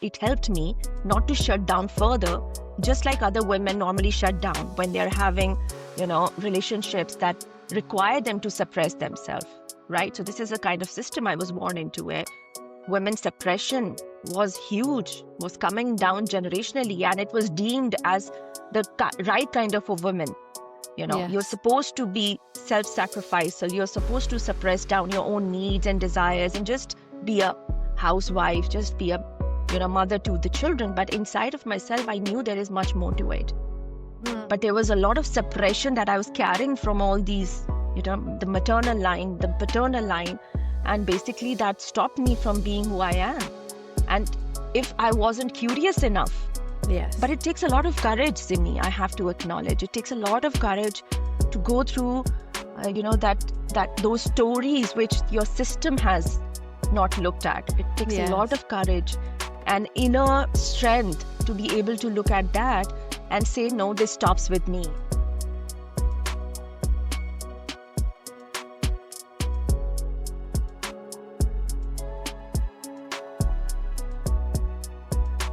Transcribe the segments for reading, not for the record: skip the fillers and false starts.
it helped me not to shut down further, just like other women normally shut down when they're having, relationships that require them to suppress themselves, right? So this is a kind of system I was born into, where women's suppression was huge, was coming down generationally, and it was deemed as the right kind of a woman. Yes. You're supposed to be self-sacrificial. You're supposed to suppress down your own needs and desires and just be a housewife, just be a mother to the children. But inside of myself, I knew there is much more to it. But there was a lot of suppression that I was carrying from all these, the maternal line, the paternal line. And basically that stopped me from being who I am. And if I wasn't curious enough, Yes. but it takes a lot of courage, Zimmy, I have to acknowledge. It takes a lot of courage to go through, those stories which your system has not looked at. It takes a lot of courage and inner strength to be able to look at that and say, no, this stops with me.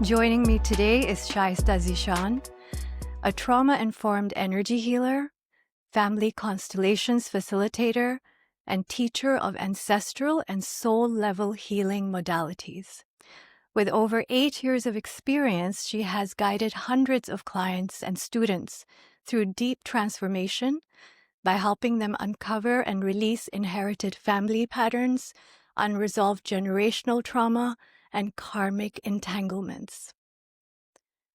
Joining me today is Shaista Zeeshan, a trauma-informed energy healer, Family Constellations facilitator, and teacher of ancestral and soul-level healing modalities. With over 8 years of experience, she has guided hundreds of clients and students through deep transformation by helping them uncover and release inherited family patterns, unresolved generational trauma, and karmic entanglements.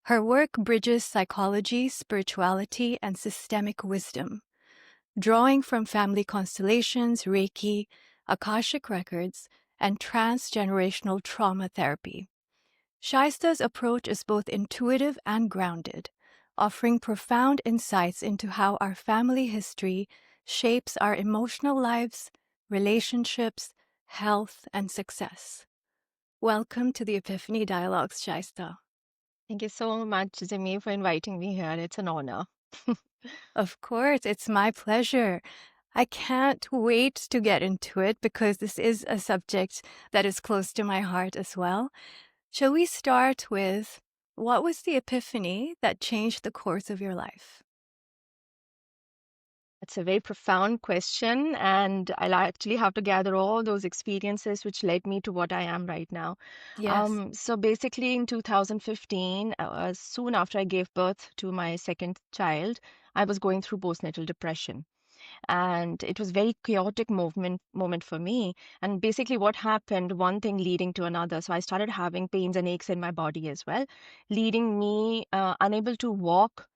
Her work bridges psychology, spirituality, and systemic wisdom, drawing from family constellations, Reiki, Akashic Records, and transgenerational trauma therapy. Shaista's approach is both intuitive and grounded, offering profound insights into how our family history shapes our emotional lives, relationships, health, and success. Welcome to the Epiphany Dialogues, Shaista. Thank you so much, Zimmy, for inviting me here. It's an honor. Of course, it's my pleasure. I can't wait to get into it because this is a subject that is close to my heart as well. Shall we start with, what was the epiphany that changed the course of your life? It's a very profound question, and I'll actually have to gather all those experiences which led me to what I am right now. Yes. So basically, in 2015, soon after I gave birth to my second child, I was going through postnatal depression. And it was very chaotic moment for me. And basically what happened, one thing leading to another. So I started having pains and aches in my body as well, leading me unable to walk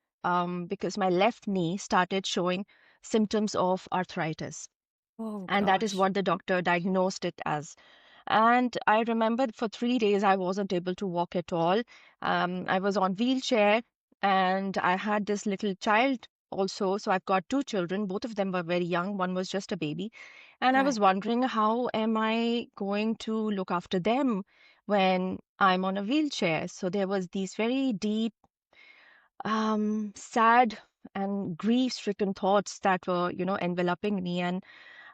because my left knee started showing symptoms of arthritis. Oh, And that is gosh. what the doctor diagnosed it as. And I remember for 3 days, I wasn't able to walk at all. I was on wheelchair and I had this little child also. So I've got two children. Both of them were very young. One was just a baby. And I was Right. wondering, how am I going to look after them when I'm on a wheelchair? So there was these very deep, sad and grief-stricken thoughts that were, enveloping me. And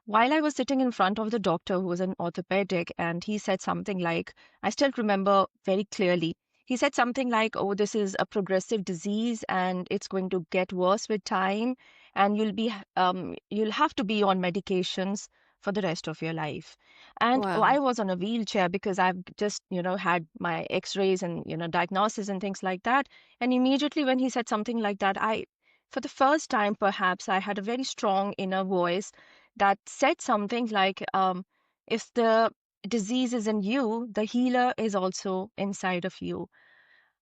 while I was sitting in front of the doctor, who was an orthopedic, and he said something like, I still remember very clearly. He said something like, oh, this is a progressive disease and it's going to get worse with time, and you'll have to be on medications for the rest of your life. And Wow. I was on a wheelchair because I've just, had my x-rays and, diagnosis and things like that. And immediately when he said something like that, for the first time, perhaps I had a very strong inner voice that said something like, if the disease is in you, the healer is also inside of you.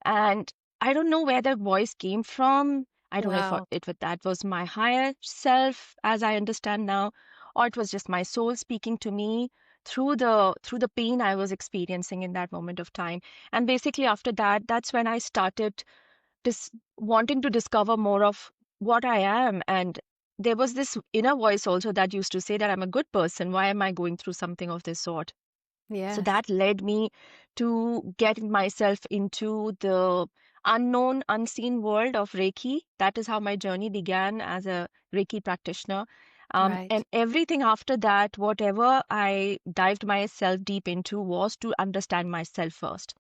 And I don't know where that voice came from. I don't know Wow. if that was my higher self, as I understand now, or it was just my soul speaking to me through the pain I was experiencing in that moment of time. And basically after that, that's when I started wanting to discover more of what I am. And there was this inner voice also that used to say that I'm a good person. Why am I going through something of this sort? So Yes. that led me to get myself into the unknown, unseen world of Reiki. That is how my journey began as a Reiki practitioner. Right. And everything after that, whatever I dived myself deep into, was to understand myself first.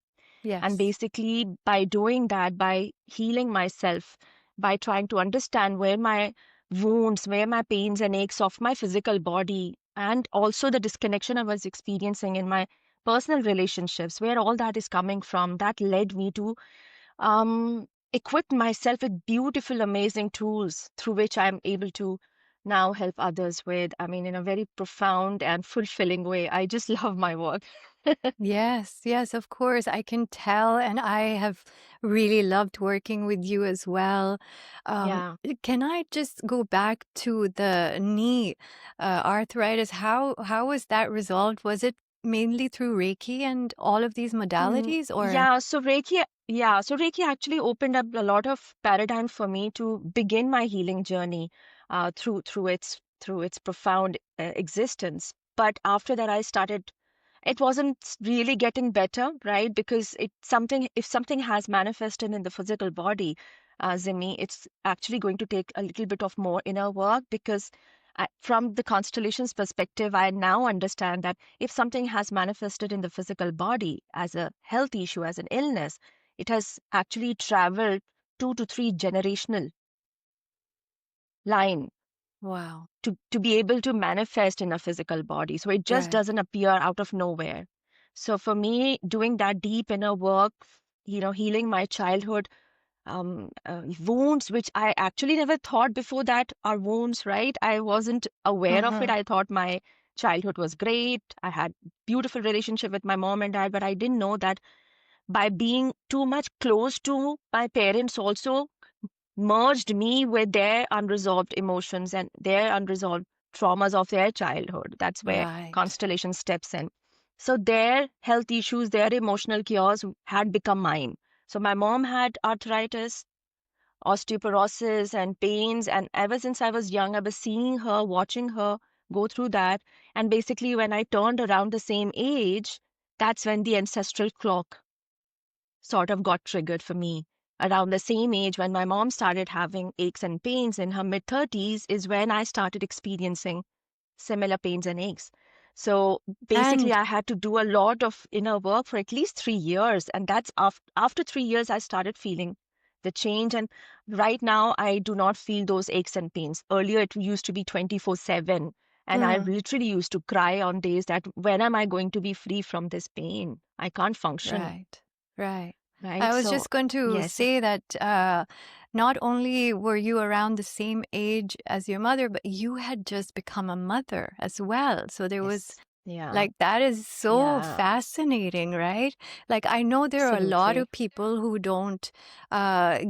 And Yes. basically, by doing that, by healing myself, by trying to understand where my wounds, where my pains and aches of my physical body, and also the disconnection I was experiencing in my personal relationships, where all that is coming from, that led me to equip myself with beautiful, amazing tools through which I'm able to now help others with, I mean, in a very profound and fulfilling way. I just love my work. Yes, yes, of course. I can tell, and I have really loved working with you as well. Yeah. Can I just go back to the knee arthritis? How was that resolved? Was it mainly through Reiki and all of these modalities, or? So Reiki actually opened up a lot of paradigm for me to begin my healing journey through its profound existence. But after that, I started. It wasn't really getting better, right? Because if something has manifested in the physical body, Zimmy, it's actually going to take a little bit of more inner work because from the constellations perspective, I now understand that if something has manifested in the physical body as a health issue, as an illness, it has actually traveled 2 to 3 generational line Wow, to be able to manifest in a physical body. So it just right. doesn't appear out of nowhere. So for me, doing that deep inner work, healing my childhood wounds, which I actually never thought before that are wounds, right? I wasn't aware of it. Mm-hmm. I thought my childhood was great. I had beautiful relationship with my mom and dad, but I didn't know that by being too much close to my parents also merged me with their unresolved emotions and their unresolved traumas of their childhood. That's where Right. Constellation steps in. So their health issues, their emotional chaos had become mine. So my mom had arthritis, osteoporosis, and pains. And ever since I was young, I was seeing her, watching her go through that. And basically, when I turned around the same age, that's when the ancestral clock sort of got triggered for me. Around the same age when my mom started having aches and pains in her mid 30s is when I started experiencing similar pains and aches. So basically, And I had to do a lot of inner work for at least 3 years. And that's after 3 years, I started feeling the change. And right now, I do not feel those aches and pains. Earlier, it used to be 24/7. And I mm, literally used to cry on days that when am I going to be free from this pain? I can't function, right, right. I right? was So, just going to yes, say that not only were you around the same age as your mother, but you had just become a mother as well. So there was yes, yeah, like, that is so yeah, fascinating, right? Like, I know there are a lot absolutely. of people who don't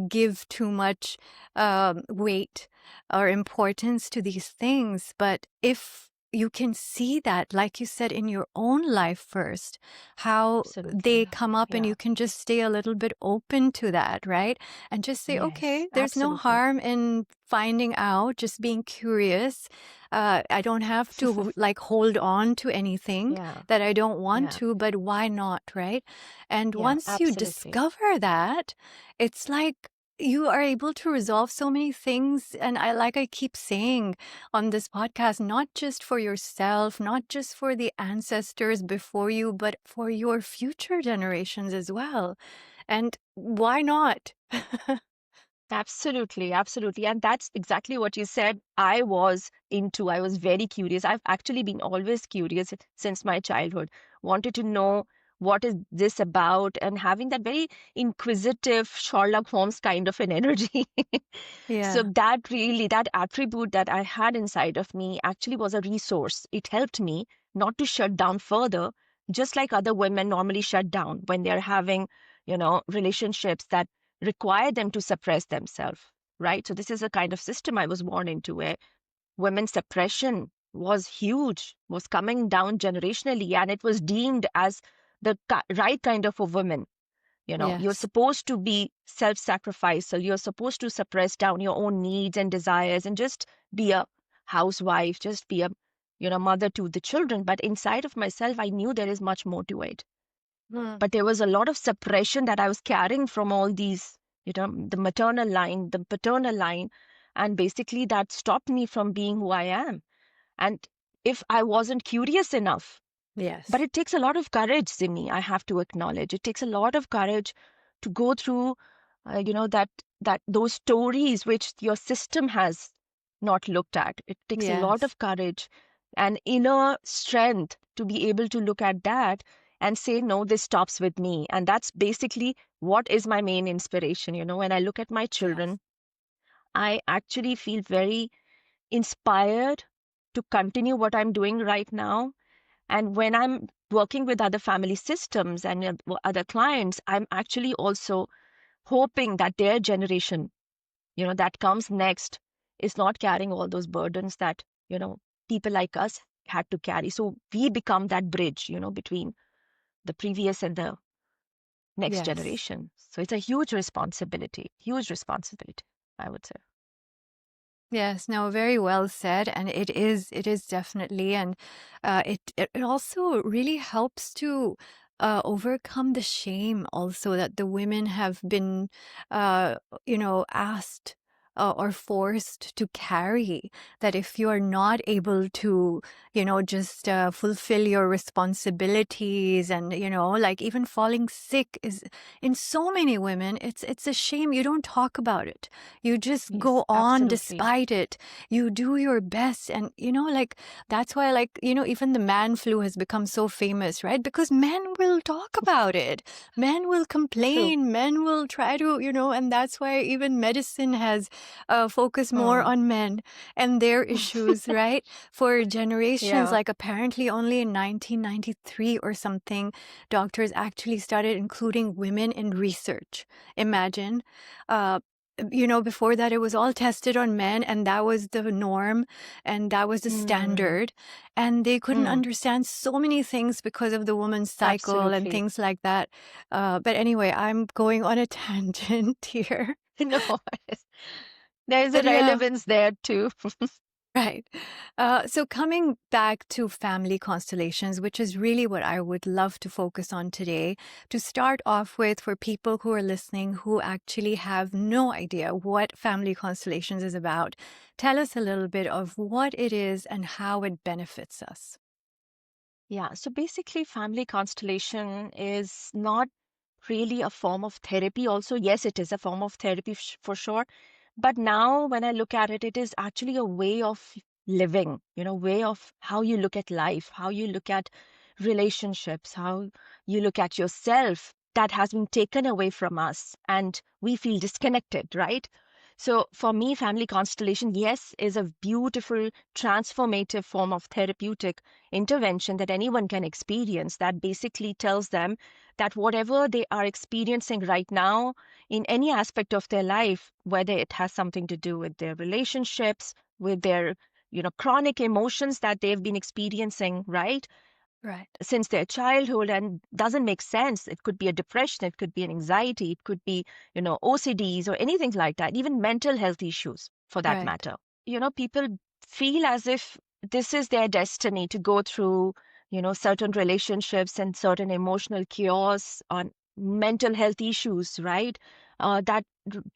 give too much weight or importance to these things, but if you can see that, like you said, in your own life first, how Absolutely. they come up and Yeah. you can just stay a little bit open to that, right? And just say, Yes, okay, there's no absolutely. harm in finding out, just being curious. I don't have to like hold on to anything Yeah, that I don't want yeah, to, but why not, right? And yeah, once you absolutely. discover that, it's like you are able to resolve so many things. And like I keep saying on this podcast, not just for yourself, not just for the ancestors before you, but for your future generations as well. And why not? Absolutely, absolutely. And that's exactly what you said. I was into. I was very curious. I've actually been always curious since my childhood. Wanted to know what is this about and having that very inquisitive Sherlock Holmes kind of an energy. So Yeah. that attribute that I had inside of me actually was a resource. It helped me not to shut down further, just like other women normally shut down when they're having, relationships that require them to suppress themselves, right? So this is a kind of system I was born into where women's suppression was huge, was coming down generationally, and it was deemed as the right kind of a woman. You're Yes. supposed to be self-sacrificial. You're supposed to suppress down your own needs and desires and just be a housewife, just be a, mother to the children. But inside of myself, I knew there is much more to it. Mm. But there was a lot of suppression that I was carrying from all these, the maternal line, the paternal line, and basically that stopped me from being who I am. And if I wasn't curious enough, Yes. But it takes a lot of courage, Zimmy. I have to acknowledge it takes a lot of courage to go through, that those stories which your system has not looked at. It takes a lot Yes. of courage and inner strength to be able to look at that and say, no, this stops with me. And that's basically what is my main inspiration. When I look at my Yes. children, I actually feel very inspired to continue what I'm doing right now. And when I'm working with other family systems and other clients, I'm actually also hoping that their generation, that comes next, is not carrying all those burdens that, people like us had to carry. So we become that bridge, between the previous and the next Yes. generation. So it's a huge responsibility, I would say. Yes, no, very well said, and it is definitely, and it also really helps to overcome the shame also that the women have been, uh, asked or forced to carry. That if you are not able to, just fulfill your responsibilities, and like even falling sick is in so many women, it's a shame. You don't talk about it. You just Yes, go on absolutely. despite it. You do your best. And, like, that's why, like, even the man flu has become so famous, right? Because men will talk about it. Men will True. complain. Men will try to, and that's why even medicine has focused more Hmm. on men and their issues, right? For generations, Yeah. like apparently only in 1993 or something, doctors actually started including women in research. Imagine. Uh, before that, it was all tested on men, and that was the norm, and that was the Mm, standard. And they couldn't mm, understand so many things because of the woman's cycle and absolutely. things like that. But anyway, I'm going on a tangent here. No, there's a But yeah. relevance there too. Right. So coming back to family constellations, which is really what I would love to focus on today, to start off with for people who are listening who actually have no idea what family constellations is about, tell us a little bit of what it is and how it benefits us. Yeah, so basically, family constellation is not really a form of therapy. Also, yes, it is a form of therapy for sure. But now, when I look at it, it is actually a way of living, way of how you look at life, how you look at relationships, how you look at yourself that has been taken away from us and we feel disconnected, right? So, for me, family constellation, yes, is a beautiful, transformative form of therapeutic intervention that anyone can experience that basically tells them that whatever they are experiencing right now in any aspect of their life, whether it has something to do with their relationships, with their chronic emotions that they've been experiencing, right, Right. since their childhood, and doesn't make sense. It could be a depression, it could be an anxiety, it could be OCDs or anything like that, even mental health issues for that Right. matter. People feel as if this is their destiny to go through certain relationships and certain emotional chaos on mental health issues, right? That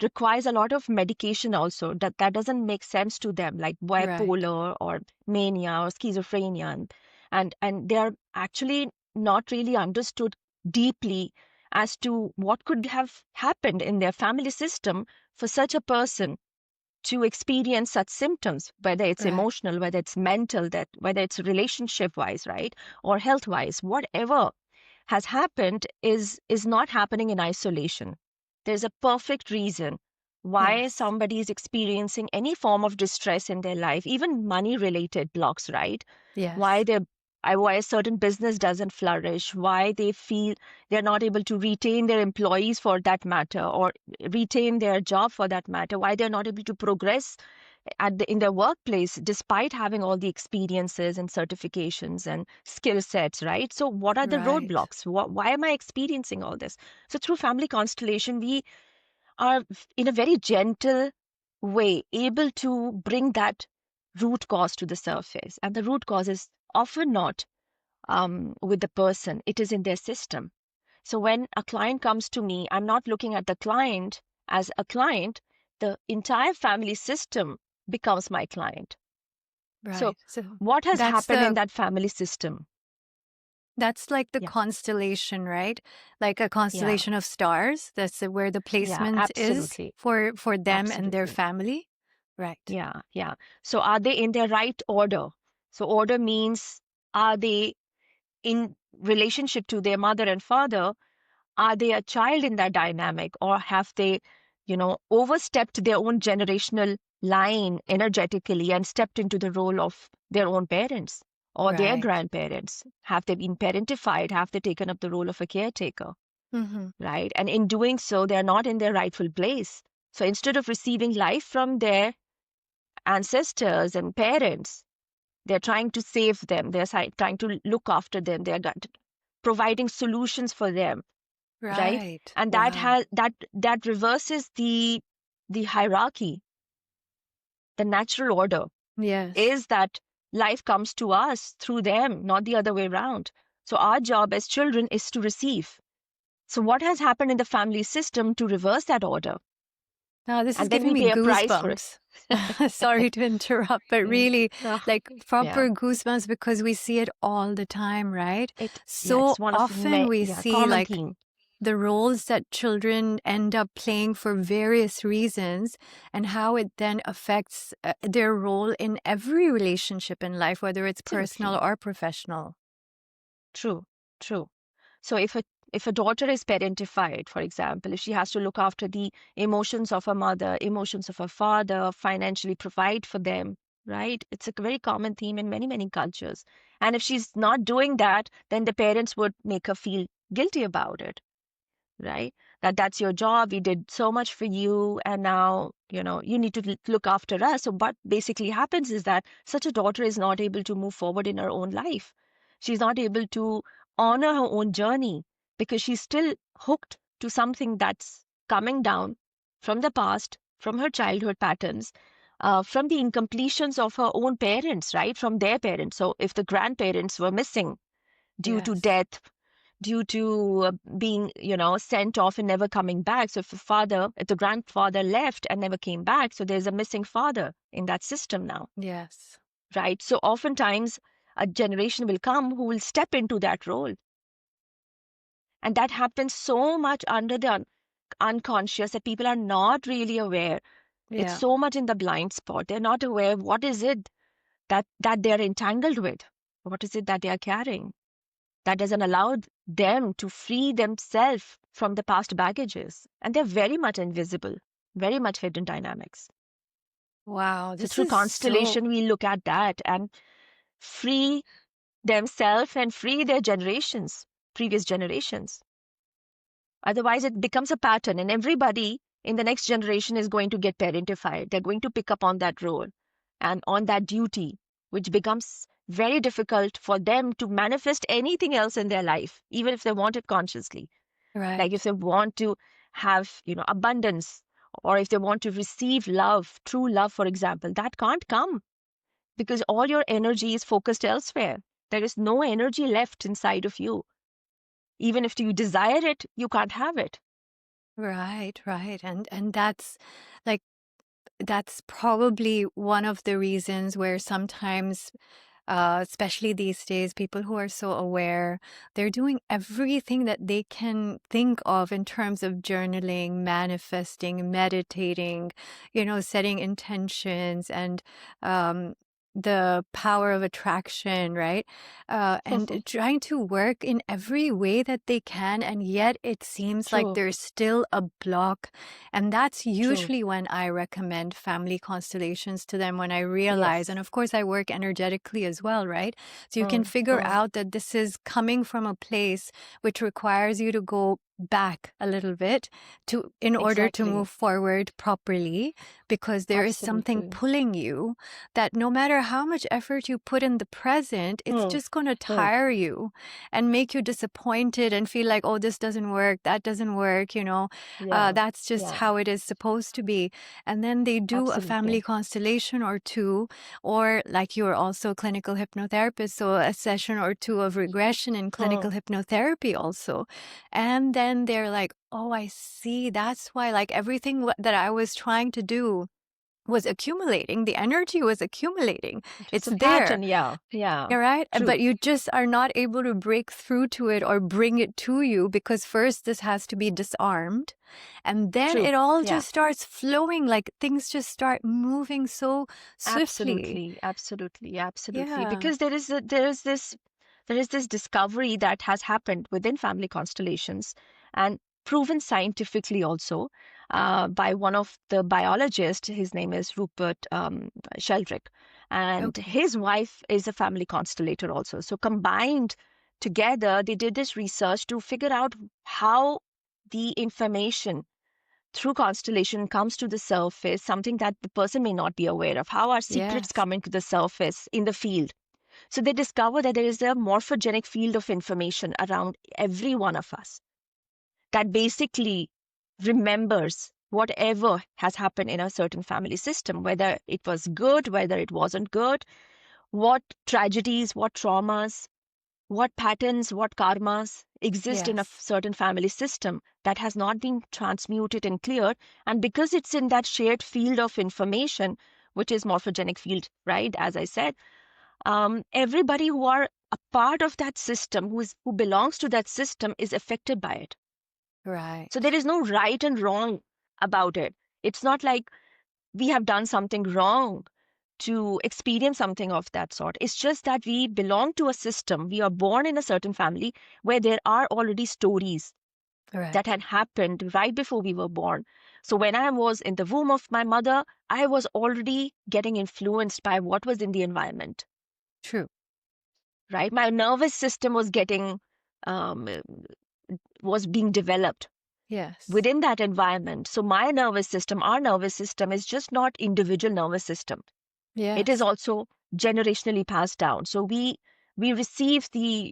requires a lot of medication also, that doesn't make sense to them, like Right. bipolar or mania or schizophrenia, and they are actually not really understood deeply as to what could have happened in their family system for such a person to experience such symptoms, whether it's Right. emotional, whether it's mental, that whether it's relationship wise, right, or health wise, whatever has happened is not happening in isolation. There's a perfect reason why Yes. somebody is experiencing any form of distress in their life, even money related blocks, right? Why Yes. they why a certain business doesn't flourish, why they feel they're not able to retain their employees for that matter, or retain their job for that matter, why they're not able to progress in their workplace despite having all the experiences and certifications and skill sets, right? So what are the Right. roadblocks? Why am I experiencing all this? So through family constellation, we are in a very gentle way able to bring that root cause to the surface. And the root cause is often not with the person, it is in their system. So when a client comes to me, I'm not looking at the client as a client, the entire family system becomes my client. So Right. So what has that's happened in the that family system? That's like the Yeah, constellation, right? Like a yeah, constellation of stars. That's where the yeah, placement is absolutely, for them and their absolutely. family. Right. Yeah, yeah. So are they in their right order? So order means, are they in relationship to their mother and father? Are they a child in that dynamic, or have they, overstepped their own generational line energetically and stepped into the role of their own parents or their Right. grandparents? Have they been parentified? Have they taken up the role of a caretaker? Mm-hmm. Right? And in doing so, they're not in their rightful place. So instead of receiving life from their ancestors and parents, they're trying to save them. They're trying to look after them. They're providing solutions for them, right? Right. And that Wow. has that reverses the hierarchy. The natural order Yes. is that life comes to us through them, not the other way around. So our job as children is to receive. So what has happened in the family system to reverse that order? Now, this is And then giving we me pay a price for it. goosebumps. Sorry to interrupt, but Mm. really, Ah, like yeah. proper goosebumps because we see it all the time, right? Yeah, So it's one of often we see common like theme. the roles that children end up playing for various reasons and how it then affects their role in every relationship in life, whether it's personal Absolutely. or professional. True, true. So if a daughter is parentified, for example, if she has to look after the emotions of her mother, emotions of her father, financially provide for them, right? It's a very common theme in many, many cultures. And if she's not doing that, then the parents would make her feel guilty about it, right? That's your job. We did so much for you, and now, you need to look after us. So what basically happens is that such a daughter is not able to move forward in her own life. She's not able to honor her own journey because she's still hooked to something that's coming down from the past, from her childhood patterns, from the incompletions of her own parents, right? From their parents. So if the grandparents were missing due to Yes. death, due to being, sent off and never coming back. So if the grandfather left and never came back, so there's a missing father in that system now, Yes. right? So oftentimes a generation will come who will step into that role. And that happens so much under the unconscious that people are not really aware. It's Yeah. so much in the blind spot. They're not aware what is it that they're entangled with. What is it that they are carrying? That doesn't allow them to free themselves from the past baggages. And they're very much invisible, very much hidden dynamics. Wow. So This through is so, constellation, we look at that and free themselves and free their generations, previous generations. Otherwise, it becomes a pattern, and everybody in the next generation is going to get parentified. They're going to pick up on that role and on that duty, which becomes very difficult for them to manifest anything else in their life, even if they want it consciously. Like if right. they want to have, abundance, or if they want to receive love, true love, for example, that can't come because all your energy is focused elsewhere. There is no energy left inside of you. Even if you desire it, you can't have it. Right, right. And that's like that's probably one of the reasons where sometimes especially these days, people who are so aware, they're doing everything that they can think of in terms of journaling, manifesting, meditating, setting intentions and um, the power of attraction, right? And trying to work in every way that they can. And yet it seems like True, there's still a block. And that's true. usually when I recommend family constellations to them, when I realize, and Yes. of course, I work energetically as well, right? So you can Mm, figure mm. out that this is coming from a place which requires you to go back a little bit in order to Exactly. move forward properly, because there is something Absolutely. pulling you that no matter how much effort you put in the present, it's Mm, just going to mm. tire you and make you disappointed and feel like, oh, this doesn't work, that doesn't work, Yeah, that's just yeah, how it is supposed to be. And then they do a family absolutely. constellation or two, or like you're also a clinical hypnotherapist, so a session or two of regression in Mm, clinical hypnotherapy also. And then they're like, oh, I see. That's why, like, everything that I was trying to do was accumulating. The energy was accumulating. It's It's a there. pattern. Yeah. You're right. True. But you just are not able to break through to it or bring it to you, because first this has to be disarmed. And then True. it all Yeah. just starts flowing, like things just start moving so swiftly. Absolutely. Yeah. Because there is this discovery that has happened within family constellations, and proven scientifically also, by one of the biologists. His name is Rupert Sheldrake, and Okay. his wife is a family constellator also. So combined together, they did this research to figure out how the information through constellation comes to the surface, something that the person may not be aware of, how our secrets Yes. come into the surface in the field. So they discover that there is a morphogenic field of information around every one of us that basically remembers whatever has happened in a certain family system, whether it was good, whether it wasn't good, what tragedies, what traumas, what patterns, what karmas exist in a Yes. certain family system that has not been transmuted and cleared. And because it's in that shared field of information, which is morphogenic field, right? As I said, everybody who are a part of that system, who belongs to that system, is affected by it. Right. So there is no right and wrong about it. It's not like we have done something wrong to experience something of that sort. It's just that we belong to a system. We are born in a certain family where there are already stories Right. that had happened right before we were born. So when I was in the womb of my mother, I was already getting influenced by what was in the environment, True. right? My nervous system um, was being developed Yes. within that environment. So my nervous system, our nervous system, is just not individual nervous system. Yes. It is also generationally passed down. So we receive the,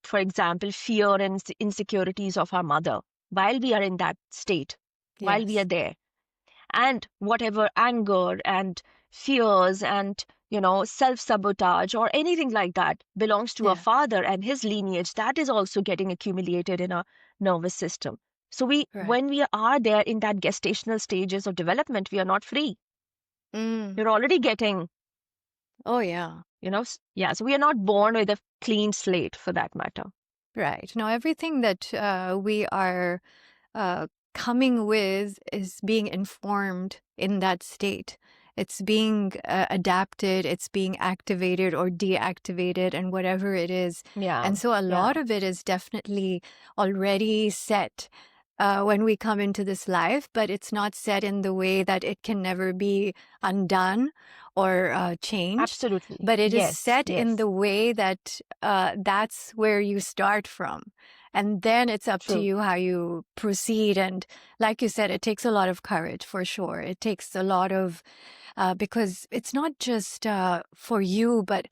for example, fear and insecurities of our mother while we are in that state, while we Yes. are there. And whatever anger and fears and, self-sabotage or anything like that belongs to a Yeah. father and his lineage, that is also getting accumulated in our nervous system. So Right. when we are there in that gestational stages of development, we are not free. You're already getting, Oh, yeah. so we are not born with a clean slate for that matter. Right. No, everything that we are coming with is being informed in that state. It's being adapted, it's being activated or deactivated, and whatever it is. Yeah. And so a lot of it is definitely already set when we come into this life, but it's not set in the way that it can never be undone or changed. Absolutely. But it is set in yes. the way that that's where you start from. And then it's up to True. you how you proceed. And like you said, it takes a lot of courage, for sure. It takes a lot of, because it's not just for you, but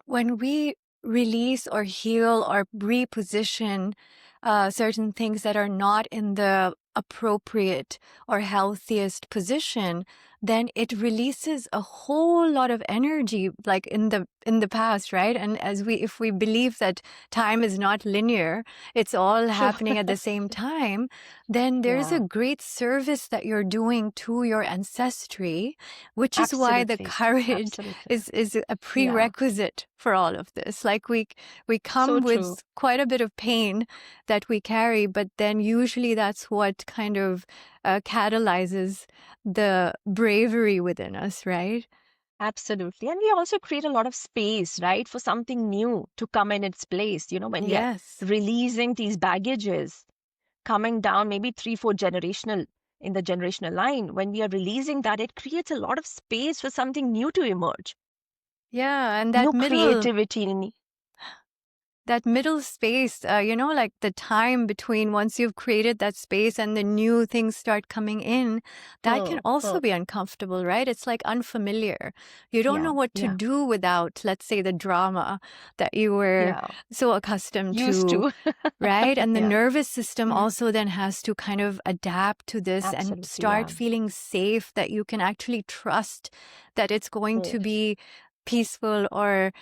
when we release or heal or reposition certain things that are not in the appropriate or healthiest position, then it releases a whole lot of energy, like in the past, right? And if we believe that time is not linear, it's all happening at the same time, then there's a great service that you're doing to your ancestry, which is why the courage is a prerequisite for all of this. Like we come with quite a bit of pain that we carry, but then usually that's what kind of catalyzes the bravery within us, right? Absolutely. And we also create a lot of space, right, for something new to come in its place. When we are releasing these baggages, coming down maybe 3-4 in the generational line, when we are releasing that, it creates a lot of space for something new to emerge. Yeah, and that new creativity. That middle space, like the time between once you've created that space and the new things start coming in, that can also be uncomfortable, right? It's like unfamiliar. You don't know what to do without, let's say, the drama that you were so accustomed to, right? And the nervous system also then has to kind of adapt to this and start feeling safe, that you can actually trust that it's going to be peaceful, or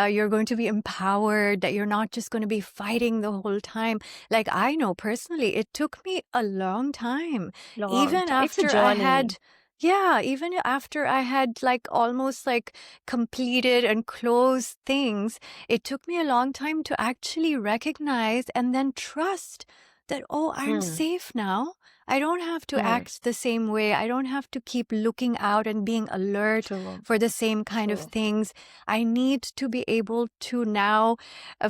you're going to be empowered, that you're not just going to be fighting the whole time. Like, I know personally, it took me a long time. Even after I had Yeah, even after I had like almost like completed and closed things, it took me a long time to actually recognize and then trust that, oh, I'm Hmm. safe now. I don't have to Hmm. act the same way. I don't have to keep looking out and being alert True. for the same kind of True. things. I need to be able to now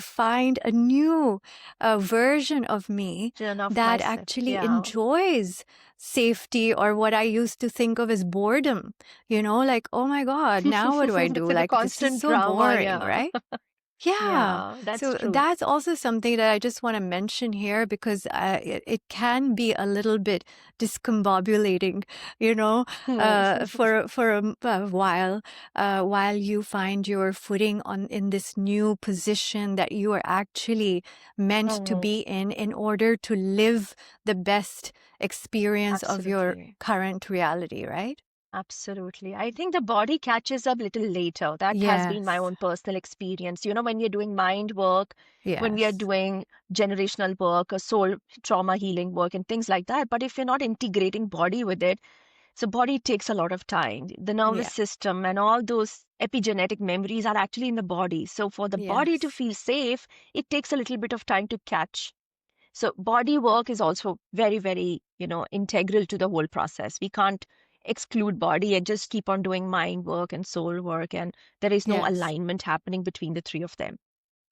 find a new version of me Turn off that myself. actually Yeah. enjoys safety, or what I used to think of as boredom. Like, oh my God, now what do I do? For the Like, this is constant so drama. boring, Yeah. right? Yeah. Yeah. That's So true. that's also something that I just want to mention here, because it can be a little bit discombobulating, Hmm. for a while you find your footing in this new position that you are actually meant to Hmm. be in order to live the best experience of your Absolutely. current reality, right? Absolutely. I think the body catches up little later. That has been my Yes. own personal experience. When we are doing mind work, when we are Yes. doing generational work or soul trauma healing work and things like that. But if you're not integrating body with it, so body takes a lot of time. The nervous Yeah. system and all those epigenetic memories are actually in the body. So for the body to Yes. feel safe, it takes a little bit of time to catch. So body work is also very, very, integral to the whole process. We can't exclude body and just keep on doing mind work and soul work, and there is no Yes. alignment happening between the three of them.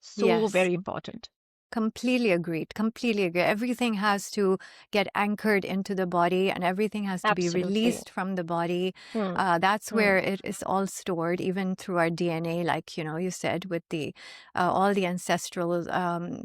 So Yes. very important. Completely agreed. Completely agree. Everything has to get anchored into the body, and everything has to be Absolutely. released from the body. Hmm. That's Hmm. where it is all stored, even through our DNA, like you said, with the all the ancestral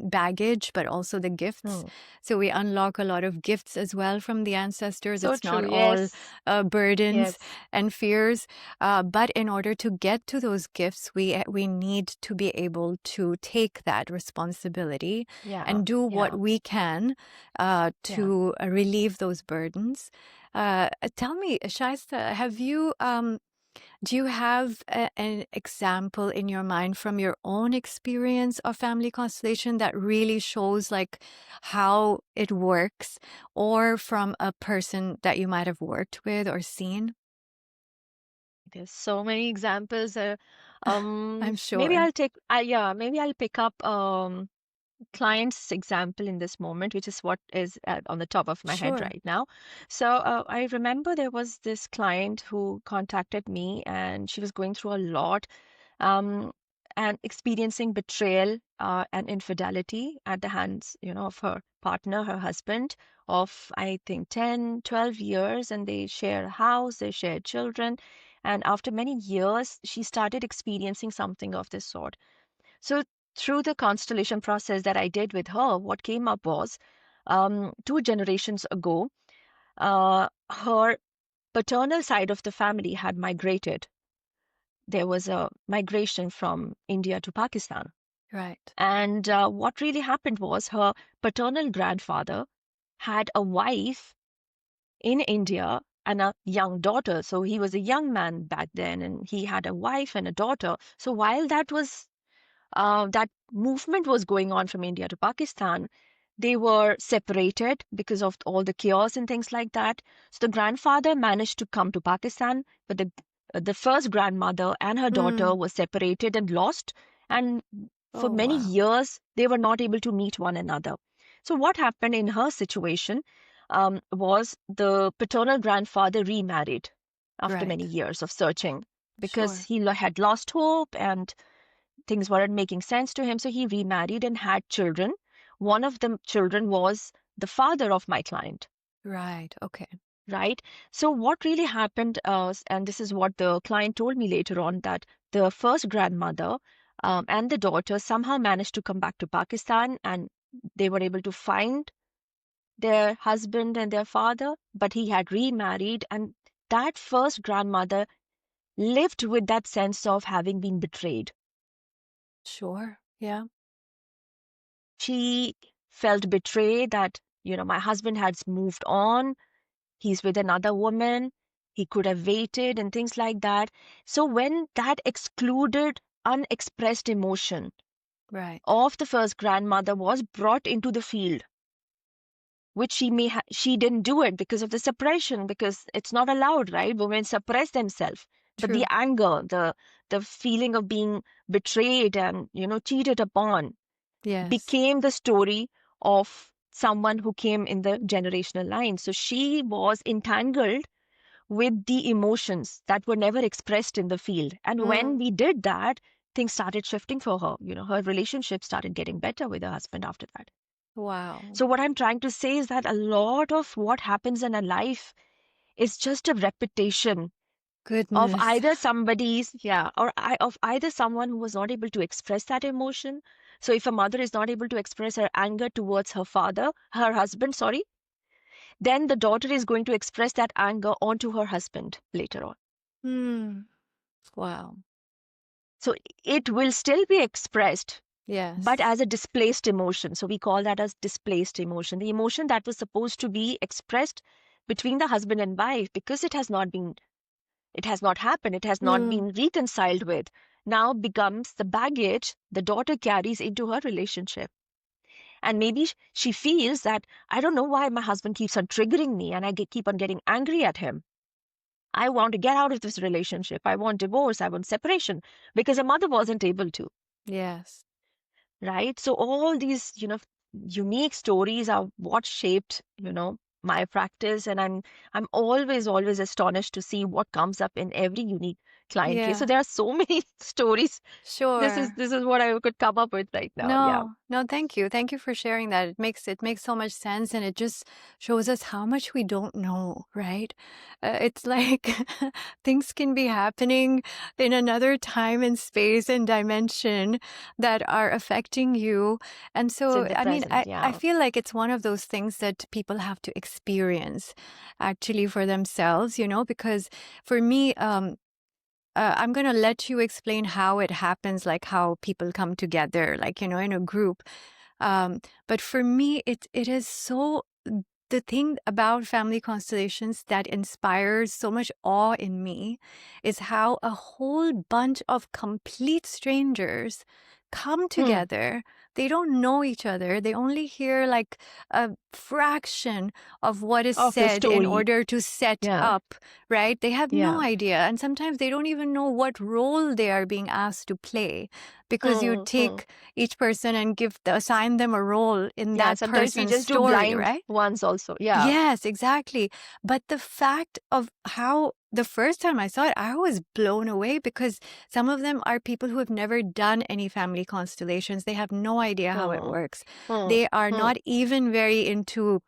baggage, but also the gifts. Hmm. So we unlock a lot of gifts as well from the ancestors. So It's true. not all Yes. burdens Yes. and fears, but in order to get to those gifts, we need to be able to take that responsibility Yeah. and do what Yeah. we can Yeah. to relieve those burdens. Tell me, Shaista, do you have an example in your mind from your own experience of family constellation that really shows like how it works, or from a person that you might have worked with or seen? There's so many examples. I'm Maybe sure. I'll take, yeah, maybe I'll pick up client's example in this moment, which is what is on the top of my head Sure. right now. So I remember there was this client who contacted me, and she was going through a lot, um, and experiencing betrayal and infidelity at the hands, of her partner, her husband, of I think 10, 12 years, and they share a house, they share children. And after many years, she started experiencing something of this sort. So through the constellation process that I did with her, what came up was 2 generations ago, her paternal side of the family had migrated. There was a migration from India to Pakistan. Right. And what really happened was her paternal grandfather had a wife in India and a young daughter. So he was a young man back then, and he had a wife and a daughter. So while that movement was going on from India to Pakistan, they were separated because of all the chaos and things like that. So the grandfather managed to come to Pakistan, but the first grandmother and her daughter Mm. were separated and lost. And for Oh, many wow. years, they were not able to meet one another. So what happened in her situation was the paternal grandfather remarried after many Right. years of searching, because Sure. he had lost hope and things weren't making sense to him. So he remarried and had children. One of the children was the father of my client, Right. Okay. right? So what really happened, and this is what the client told me later on, that the first grandmother and the daughter somehow managed to come back to Pakistan, and they were able to find their husband and their father, but he had remarried. And that first grandmother lived with that sense of having been betrayed. Sure. Yeah. She felt betrayed that, my husband has moved on, he's with another woman, he could have waited and things like that. So when that excluded, unexpressed emotion Right. of the first grandmother was brought into the field, which she didn't do it because of the suppression, because it's not allowed, right? Women suppress themselves. But the True. anger, the feeling of being betrayed and, cheated upon Yes. became the story of someone who came in the generational line. So she was entangled with the emotions that were never expressed in the field. And when Mm. we did that, things started shifting for her. Her relationship started getting better with her husband after that. Wow. So what I'm trying to say is that a lot of what happens in a life is just a repetition of Goodness. either of either someone who was not able to express that emotion. So if a mother is not able to express her anger towards her husband, sorry, then the daughter is going to express that anger onto her husband later on. Hmm. Wow. So it will still be expressed, but Yes. as a displaced emotion. So we call that as displaced emotion. The emotion that was supposed to be expressed between the husband and wife, because it has not happened, it has not Hmm. been reconciled with, now becomes the baggage the daughter carries into her relationship. And maybe she feels that, I don't know why my husband keeps on triggering me and I keep on getting angry at him. I want to get out of this relationship. I want divorce. I want separation, because a mother wasn't able to. Yes. Right? So all these, unique stories are what shaped, my practice. And I'm always astonished to see what comes up in every unique client case. So Yeah. there are so many stories. This is Sure. this is what I could come up with right now. Yeah. No, no, thank you. Thank you for sharing that. It makes so much sense, and it just shows us how much we don't know, right? It's like things can be happening in another time and space and dimension that are affecting you. And It's so, in the I mean, present. I Yeah. feel like it's one of those things that people have to experience actually for themselves, because for me, I'm going to let you explain how it happens, like how people come together, like, in a group. But for me, it is so the thing about family constellations that inspires so much awe in me is how a whole bunch of complete strangers come Hmm. together. They don't know each other. They only hear like a fraction of what is Of the said in story. order to set Yeah. up, right? They have no Yeah. idea. And sometimes they don't even know what role they are being asked to play, because you Hmm. Hmm. take each person and assign them a role in Yeah. that Sometimes we person's just do story, blind right? ones also. Yeah. Yes, exactly. But the fact of how the first time I saw it, I was blown away, because some of them are people who have never done any family constellations. They have no idea how it Hmm. works. Hmm. They are Hmm. not even very into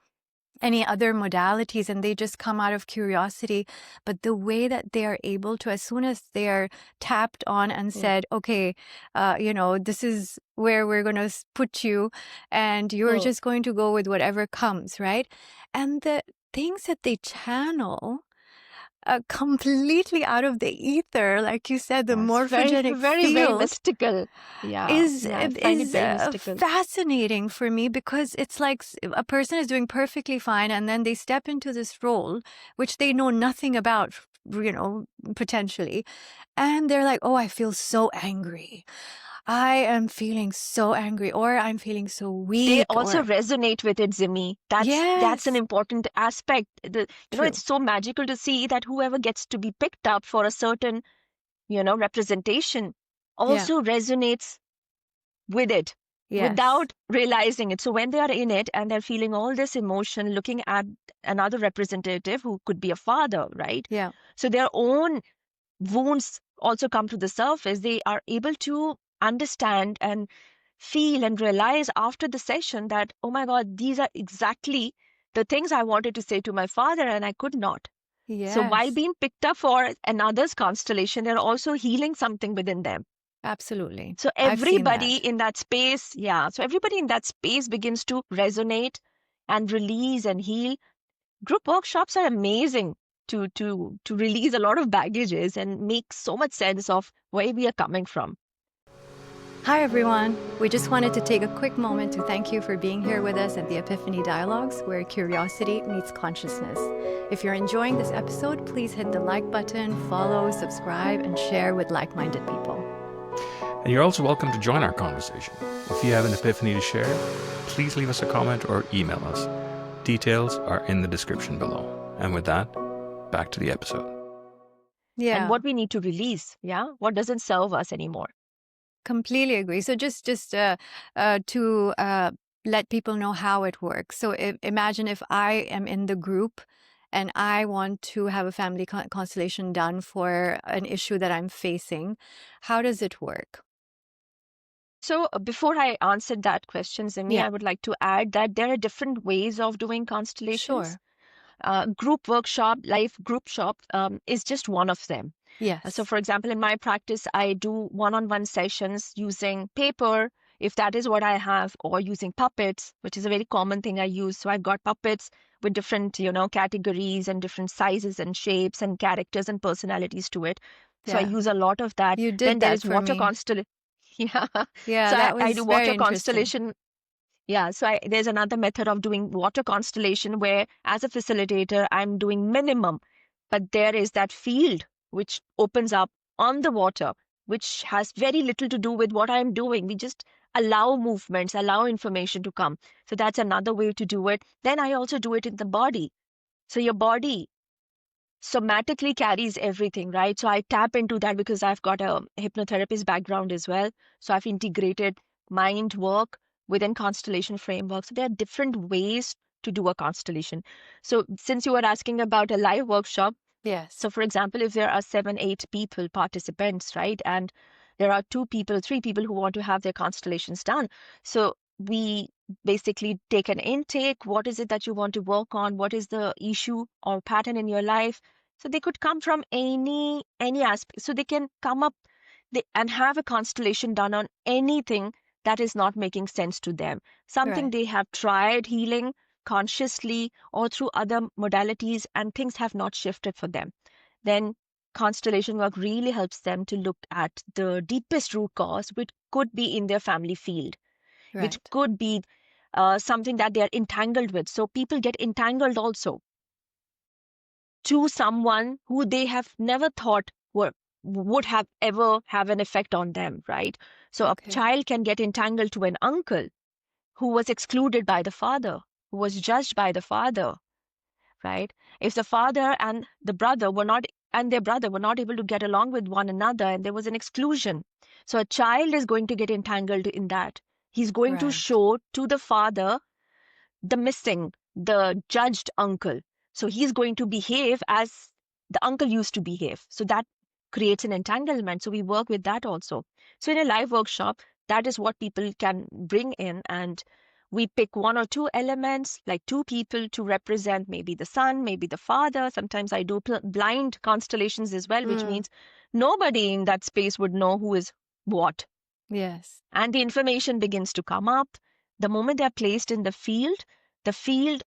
any other modalities, and they just come out of curiosity. But the way that they are able to, as soon as they are tapped on and Hmm. said, okay, this is where we're going to put you, and you're Hmm. just going to go with whatever comes, right? And the things that they channel completely out of the ether, like you said, the Yeah, it's very, morphogenic very, very field mystical. Yeah, is yeah, I find it is very mystical. fascinating for me, because it's like a person is doing perfectly fine, and then they step into this role which they know nothing about, you know, potentially, and they're like, oh, I feel so angry. I am feeling so angry, or I'm feeling so They weak, also or resonate with it, Zimmy. That's an yes, important aspect. true, It's so magical to see that whoever gets to be picked up for a certain, representation yeah, also resonates with it yes, without realizing it. So when they are in it and they're feeling all this emotion, looking at another representative who could be a father, right? yeah, So their own wounds also come to the surface. They are able to understand and feel and realize after the session that, oh my God, these are exactly the things I wanted to say to my father and I could not. So while yes, being picked up for another's constellation, they're also healing something within them. absolutely. So I've seen everybody that. in that space, yeah, so everybody in that space begins to resonate and release and heal. Group workshops are amazing to release a lot of baggages and make so much sense of where we are coming from. Hi, everyone. We just wanted to take a quick moment to thank you for being here with us at the Epiphany Dialogues, where curiosity meets consciousness. If you're enjoying this episode, please hit the like button, follow, subscribe, and share with like-minded people. And you're also welcome to join our conversation. If you have an epiphany to share, please leave us a comment or email us. Details are in the description below. And with that, back to the episode. And Yeah, what we need to release, what doesn't serve us anymore. completely agree. So just to let people know how it works. So imagine if I am in the group and I want to have a family constellation done for an issue that I'm facing. How does it work? So before I answered that question, Zimmy, Yeah, I would like to add that there are different ways of doing constellations. sure. Group workshop, live group shop is just one of them. So, Yes. for example, in my practice, I do one-on-one sessions using paper, if that is what I have, or using puppets, which is a very common thing I use. So I've got puppets with different, categories and different sizes and shapes and characters and personalities to it. So I Yeah. use a lot of that. You Then did there that is for water me. constellation. Yeah. Yeah, So that I was do very water interesting. constellation. Yeah, so there's another method of doing water constellation where, as a facilitator, I'm doing minimum, but there is that field which opens up on the water, which has very little to do with what I'm doing. We just allow movements, allow information to come. So that's another way to do it. Then I also do it in the body. So your body somatically carries everything, right? So I tap into that because I've got a hypnotherapist background as well. So I've integrated mind work within constellation framework. So there are different ways to do a constellation. So since you were asking about a live workshop, Yes. so for example, if there are 7, 8 people, participants, right? And there are 2 people, 3 people who want to have their constellations done. So we basically take an intake. What is it that you want to work on? What is the issue or pattern in your life? So they could come from any aspect. So they can come up and have a constellation done on anything that is not making sense to them. Something Right. they have tried healing consciously or through other modalities and things have not shifted for them. Then constellation work really helps them to look at the deepest root cause, which could be in their family field, which Right. could be something that they are entangled with. So people get entangled also to someone who they have never thought would have ever have an effect on them, right? So a Okay. child can get entangled to an uncle who was excluded by the father, who was judged by the father, right? If the father and their brother were not able to get along with one another and there was an exclusion. So a child is going to get entangled in that. He's going to Right. show to the father the judged uncle. So he's going to behave as the uncle used to behave. So that creates an entanglement. So we work with that also. So in a live workshop, that is what people can bring in, and we pick 1 or 2 elements, like 2 people to represent maybe the son, maybe the father. Sometimes I do blind constellations as well, which Mm. means nobody in that space would know who is what. Yes. And the information begins to come up. The moment they're placed in the field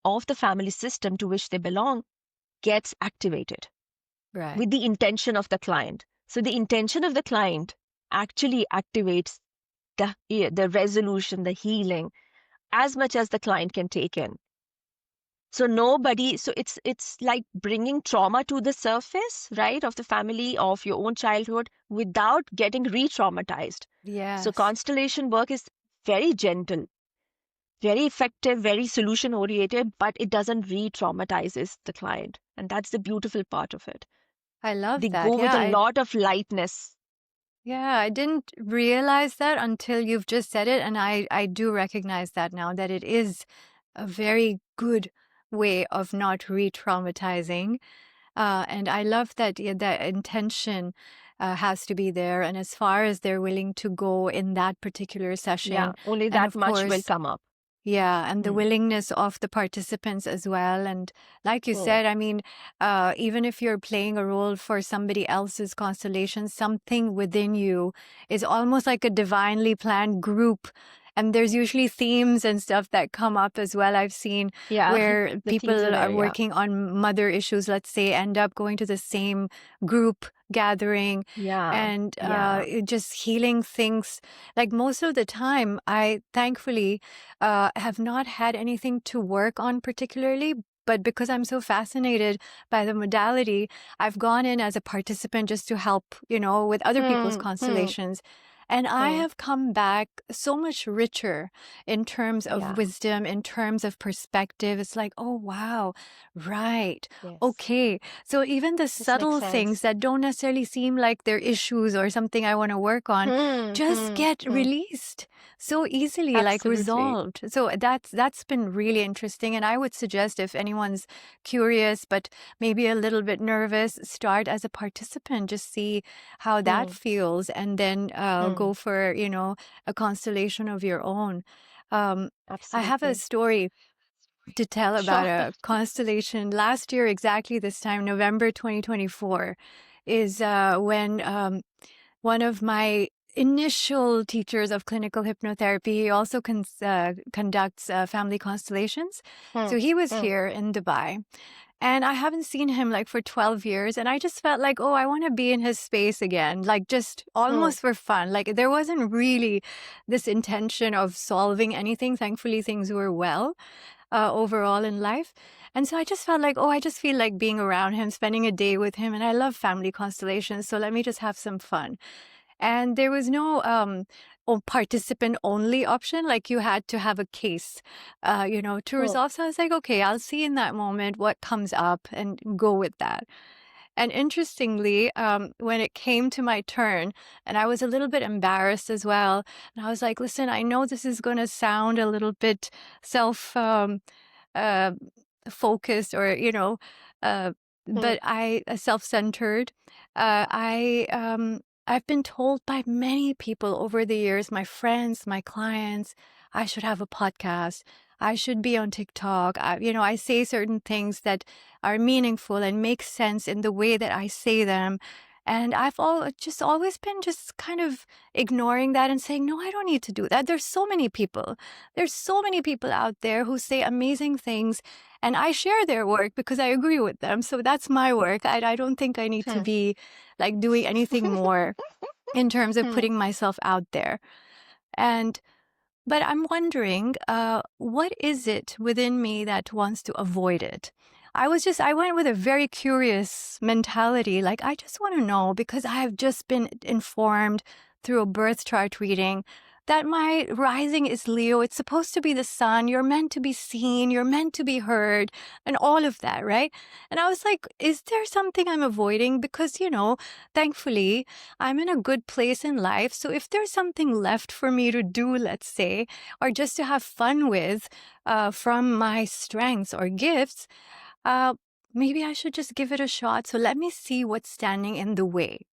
of the family system to which they belong gets activated Right. with the intention of the client. So the intention of the client actually activates the resolution, the healing, as much as the client can take in. So it's like bringing trauma to the surface, right, of the family, of your own childhood without getting re-traumatized. So Yes. constellation work is very gentle, very effective, very solution oriented, but it doesn't re-traumatizes the client. And that's the beautiful part of it. I love They that. go with a lot of lightness. Yeah, I didn't realize that until you've just said it, and I do recognize that now, that it is a very good way of not re-traumatizing. And I love that that intention has to be there, and as far as they're willing to go in that particular Yeah, session, only and that of much will course, come up. yeah, and the Mm. willingness of the participants as well. And like you Mm. said, I mean, even if you're playing a role for somebody else's constellation, something within you is almost like a divinely planned group. And there's usually themes and stuff that come up as well. I've seen Yeah, where the themes are people are there. Yeah. working on mother issues, let's say, end up going to the same group gathering Yeah. and Yeah. just healing things. Like most of the time, I thankfully have not had anything to work on particularly, but because I'm so fascinated by the modality, I've gone in as a participant just to help, with other people's Hmm. Hmm. constellations. And I have come back so much richer in terms of Yeah. wisdom, in terms of perspective. It's like, oh, wow, right. Yes. Okay. So even the subtle things that don't necessarily seem like they're issues or something I want to work on just get released so easily, like Absolutely. resolved. So that's been really interesting. And I would suggest if anyone's curious, but maybe a little bit nervous, start as a participant, just see how that feels, and then go for, a constellation of your own. I have a Absolutely. story to tell about Sure. a constellation. Last year, exactly this time, November 2024, is when one of my initial teachers of clinical hypnotherapy, he also conducts family constellations. So he was here in Dubai. And I haven't seen him like for 12 years. And I just felt like, oh, I want to be in his space again, like just almost for fun. Like there wasn't really this intention of solving anything. Thankfully, things were well overall in life. And so I just felt like, oh, I just feel like being around him, spending a day with him. And I love family constellations. So let me just have some fun. And there was no participant only option. Like you had to have a case, to resolve. So I was like, okay, I'll see in that moment what comes up and go with that. And interestingly, when it came to my turn, and I was a little bit embarrassed as well, and I was like, listen, I know this is going to sound a little bit focused or, but I self-centered. I've been told by many people over the years, my friends, my clients, I should have a podcast. I should be on TikTok. I say certain things that are meaningful and make sense in the way that I say them. And I've always been just kind of ignoring that and saying, no, I don't need to do that. There's so many people. There's so many people out there who say amazing things. And I share their work because I agree with them. So that's my work. I don't think I need to be like doing anything more in terms of putting myself out there. But I'm wondering, what is it within me that wants to avoid it? I went with a very curious mentality. Like, I just want to know because I have just been informed through a birth chart reading that my rising is Leo. It's supposed to be the sun. You're meant to be seen. You're meant to be heard and all of that, right? And I was like, is there something I'm avoiding? Because, thankfully, I'm in a good place in life. So if there's something left for me to do, let's say, or just to have fun with from my strengths or gifts, maybe I should just give it a shot. So let me see what's standing in the way.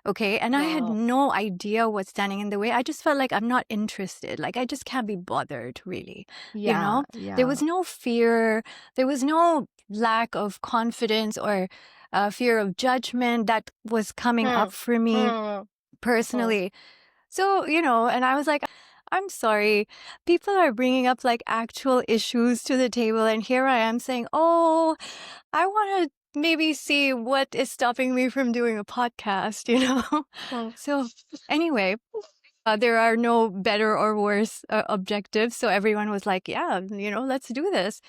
Okay. And I had no idea what's standing in the way. I just felt like I'm not interested. Like I just can't be bothered, really. Yeah. There was no fear. There was no lack of confidence or fear of judgment that was coming up for me personally. So, and I was like, I'm sorry. People are bringing up like actual issues to the table. And here I am saying, oh, I want to maybe see what is stopping me from doing a podcast, So anyway, there are no better or worse objectives. So everyone was like, yeah, let's do this.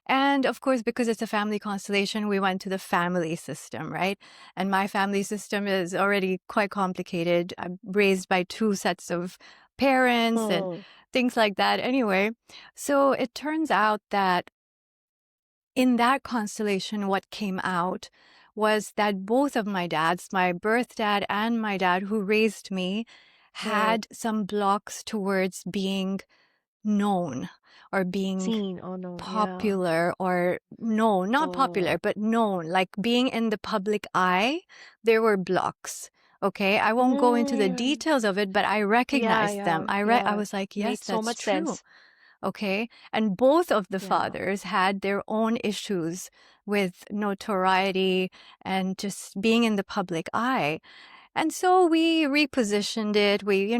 And of course, because it's a family constellation, we went to the family system, right? And my family system is already quite complicated. I'm raised by 2 sets of parents and things like that. Anyway, so it turns out that in that constellation, what came out was that both of my dads, my birth dad and my dad who raised me, had some blocks towards being known or being Seen. Oh no. popular or no, not popular, but known, like being in the public eye. There were blocks. Okay, I won't go into the details of it, but I recognized them. I was like, yes, Made so that's much true. sense. Okay. And both of the fathers had their own issues with notoriety and just being in the public eye. And so we repositioned it. We,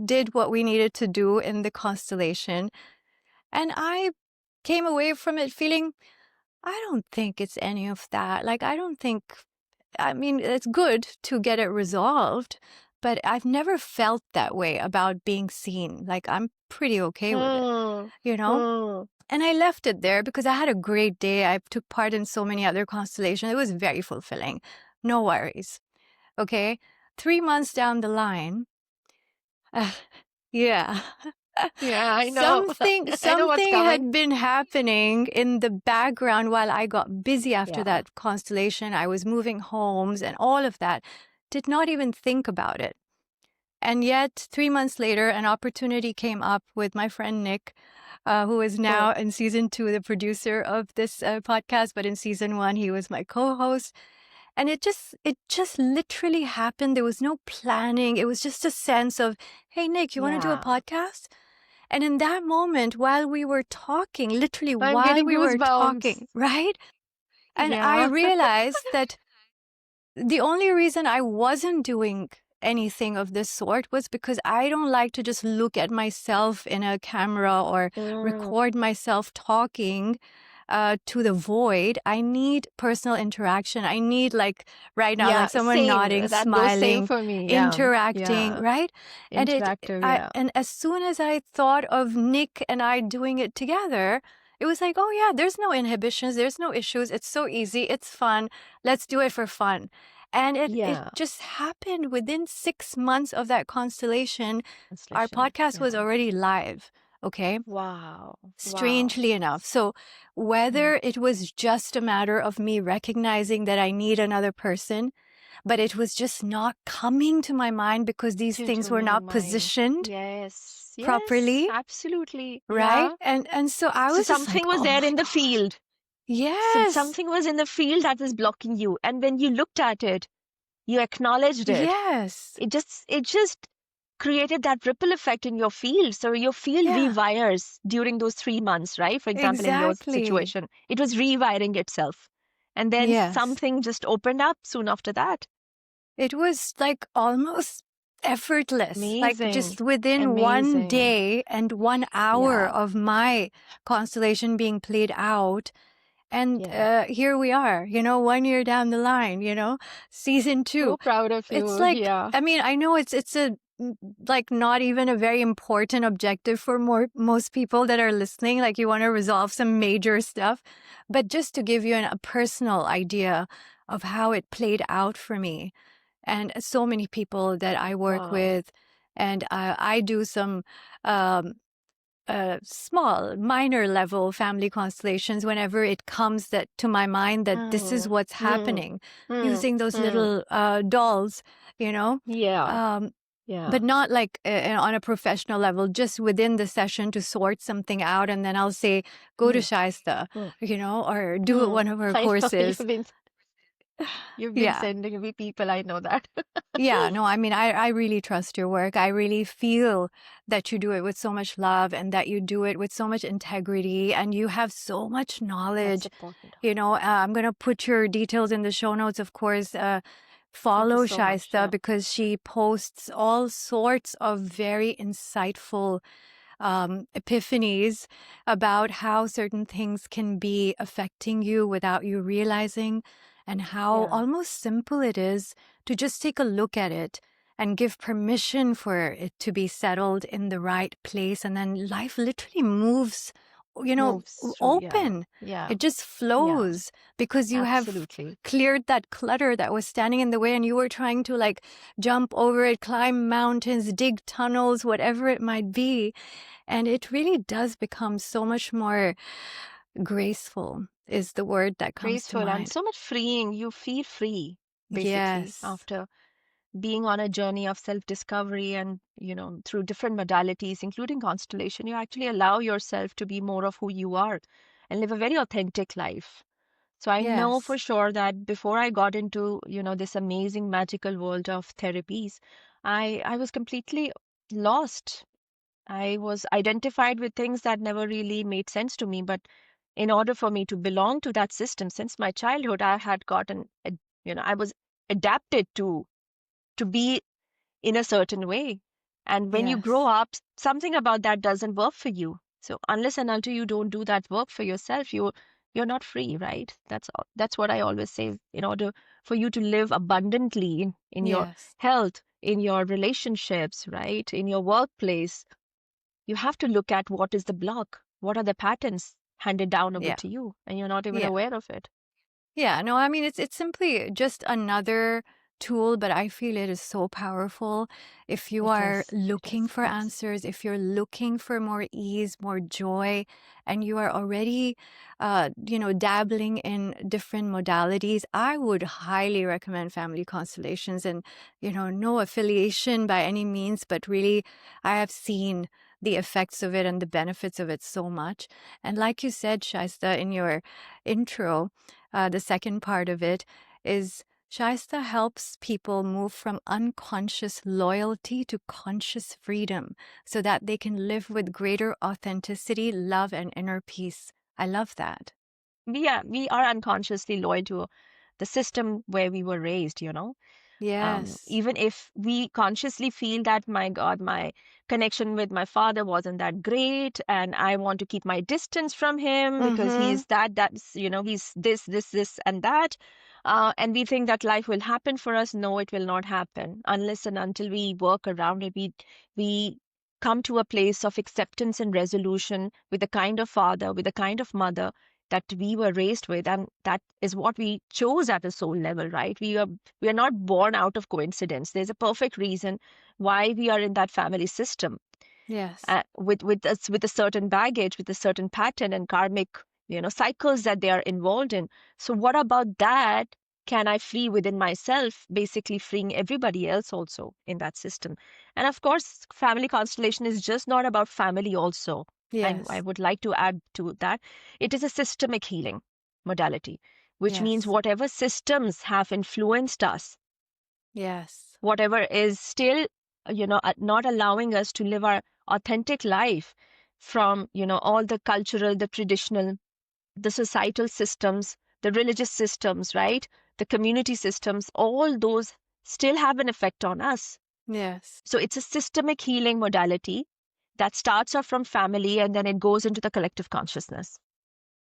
did what we needed to do in the constellation. And I came away from it feeling, I don't think it's any of that. Like, it's good to get it resolved, but I've never felt that way about being seen. Like, I'm pretty okay with it, And I left it there because I had a great day. I took part in so many other constellations. It was very fulfilling. No worries. Okay. 3 months down the line, Yeah. Yeah, I know. Something I know what's something coming. had been happening in the background while I got busy after Yeah. that constellation. I was moving homes and all of that. Did not even think about it. And yet, 3 months later, an opportunity came up with my friend Nick, who is now in season 2, the producer of this podcast. But in season 1, he was my co-host. And it just literally happened. There was no planning. It was just a sense of, hey, Nick, you want to do a Yeah. podcast? And in that moment, while we were talking, literally I'm while getting we were goosebumps. talking, right? And I Yeah. realized that the only reason I wasn't doing anything of this sort was because I don't like to just look at myself in a camera or record myself talking to the void. I need personal interaction. I need, like right now, Yeah, like someone same. nodding, That goes same smiling, for me. Yeah. interacting, Yeah. right? And Interactive, yeah. and as soon as I thought of Nick and I doing it together, it was like, oh yeah, there's no inhibitions, there's no issues. It's so easy. It's fun. Let's do it for fun. And it Yeah. just happened within 6 months of that constellation. Our Constellation. podcast was Yeah. already live. Okay. Wow. Wow. Strangely enough. So whether it was just a matter of me recognizing that I need another person, but it was just not coming to my mind because these things were To not my positioned yes. Yes, properly, absolutely. right? Yeah. And so I So was just like, something was oh there my in the God. field. So Yes. something was in the field that was blocking you. And when you looked at it, you acknowledged it. Yes. It just created that ripple effect in your field. So your field Yeah. rewires during those 3 months, right? For example, in your Exactly. situation, it was rewiring itself. And then Yes. something just opened up soon after that. It was like almost effortless, like Amazing. just within one Amazing. day and 1 hour Yeah. of my constellation being played out. And Yeah. here we are, 1 year down the line, season 2. So proud of you. It's like, Yeah. I mean, I know it's a like not even a very important objective for most people that are listening. Like you want to resolve some major stuff, but just to give you a personal idea of how it played out for me. And so many people that I work Wow. with, and I do some small, minor level family constellations whenever it comes to my mind that this is what's happening, using those little dolls, Yeah. Yeah. but not like on a professional level, just within the session to sort something out. And then I'll say, go to Shaista, or do one of her I know courses. you've been Yeah. sending me people, I know that. Yeah, no, I mean, I really trust your work. I really feel that you do it with so much love and that you do it with so much integrity and you have so much knowledge. That's important. I'm going to put your details in the show notes, of course. Follow so much, Shaista yeah. because she posts all sorts of very insightful epiphanies about how certain things can be affecting you without you realizing, and how Yeah. almost simple it is to just take a look at it and give permission for it to be settled in the right place. And then life literally moves, Moves through, open. Yeah. It just flows because you have Absolutely. cleared that clutter that was standing in the way and you were trying to like jump over it, climb mountains, dig tunnels, whatever it might be. And it really does become so much more graceful is the word that comes to Graceful and mind. so much freeing. You feel free, basically, Yes. after being on a journey of self-discovery and, through different modalities, including constellation, you actually allow yourself to be more of who you are and live a very authentic life. So I know for Yes. sure that before I got into, this amazing magical world of therapies, I was completely lost. I was identified with things that never really made sense to me. But in order for me to belong to that system, since my childhood, I had gotten, I was adapted to be in a certain way. And when you grow Yes. up, something about that doesn't work for you. So unless and until you don't do that work for yourself, you're not free, right? That's what I always say. In order for you to live abundantly in your Yes. health, in your relationships, right, in your workplace, you have to look at what is the block, what are the patterns handed down over Yeah. to you, and you're not even Yeah. aware of it. Yeah. No, I mean, it's simply just another tool, but I feel it is so powerful. If you It are is. looking for Yes. answers, if you're looking for more ease, more joy, and you are already, dabbling in different modalities, I would highly recommend Family Constellations. And, no affiliation by any means, but really, I have seen the effects of it and the benefits of it so much. And like you said, Shaista, in your intro, the second part of it is Shaista helps people move from unconscious loyalty to conscious freedom so that they can live with greater authenticity, love, and inner peace. I love that. Yeah, we are unconsciously loyal to the system where we were raised, Yes. even if we consciously feel that, my God, my connection with my father wasn't that great, and I want to keep my distance from him because Mm-hmm. he's he's this, and that. And we think that life will happen for us. No, it will not happen unless and until we work around it. We come to a place of acceptance and resolution with the kind of father, with the kind of mother that we were raised with, and that is what we chose at a soul level, right? We are not born out of coincidence. There's a perfect reason why we are in that family system, Yes. with a certain baggage, with a certain pattern and karmic, cycles that they are involved in. So what about that can I free within myself, basically freeing everybody else also in that system? And of course, family constellation is just not about family also. I Yes. would like to add to that, it is a systemic healing modality, which means Yes. whatever systems have influenced us, Yes. whatever is still, not allowing us to live our authentic life, from, all the cultural, the traditional, the societal systems, the religious systems, right? The community systems, all those still have an effect on us. Yes. So it's a systemic healing modality that starts off from family and then it goes into the collective consciousness.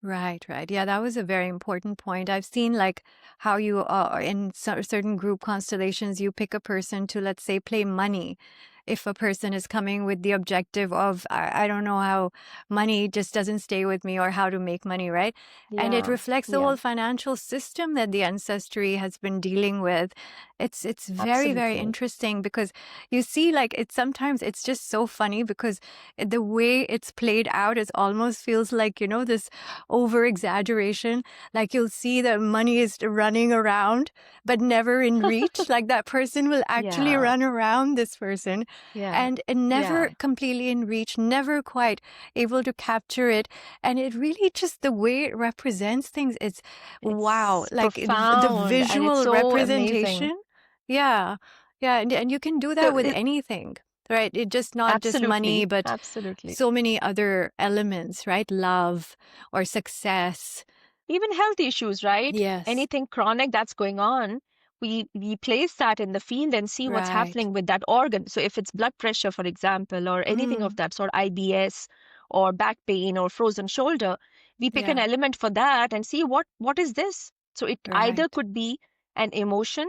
Right, right. Yeah, that was a very important point. I've seen like how you in certain group constellations, you pick a person to, let's say, play money. If a person is coming with the objective of, I don't know how money just doesn't stay with me or how to make money, right? And it Yeah, reflects the yeah, whole financial system that the ancestry has been dealing with. It's very, very absolutely. interesting because you see, like, it's just so funny because the way it's played out is almost feels like, this over exaggeration. Like you'll see that money is running around, but never in reach. Like that person will actually Yeah, run around this person yeah, and never yeah. completely in reach, never quite able to capture it. And it really just the way it represents things, it's wow. It's Like the profound and it's visual so amazing. representation. Yeah. Yeah. And you can do that So with anything, right? It just not just money, absolutely, but absolutely. so many other elements, right? Love or success. Even health issues, right? Yes. Anything chronic that's going on, we place that in the field and see what's Right. happening with that organ. So if it's blood pressure, for example, or anything of Mm. that sort, IBS or back pain or frozen shoulder, we pick an Yeah. element for that and see what is this. So it either Right. could be an emotion